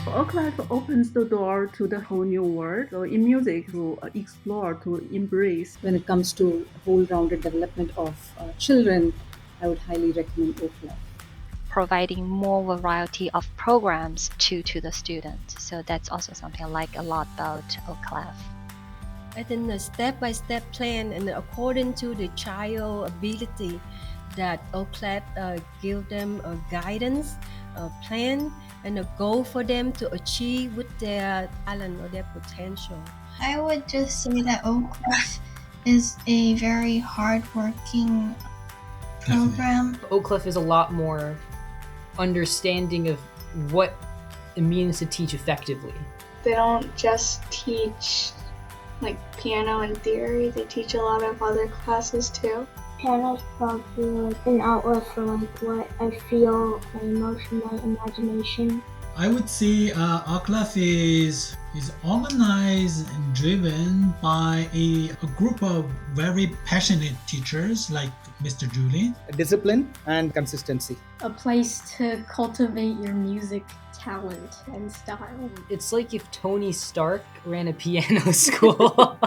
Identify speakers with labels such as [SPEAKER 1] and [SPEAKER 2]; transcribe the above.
[SPEAKER 1] Oclef opens the door to the whole new world. So in music, to explore, to embrace.
[SPEAKER 2] When it comes to whole-rounded development of children, I would highly recommend Oclef.
[SPEAKER 3] Providing more variety of programs to the students. So that's also something I like a lot about Oclef.
[SPEAKER 4] I think a step-by-step plan and according to the child ability that Oclef give them a guidance, a plan, and a goal for them to achieve with their talent or their potential.
[SPEAKER 5] I would just say that Oclef is a very hardworking program.
[SPEAKER 6] Oclef is a lot more understanding of what it means to teach effectively.
[SPEAKER 7] They don't just teach like piano and theory, they teach a lot of other classes too.
[SPEAKER 8] Piano's probably like an outlet for like what I feel, my emotion, my imagination.
[SPEAKER 9] I would say Oclef is organized and driven by a group of very passionate teachers like Mr. Julian.
[SPEAKER 10] Discipline and consistency.
[SPEAKER 11] A place to cultivate your music talent and style.
[SPEAKER 6] It's like if Tony Stark ran a piano school.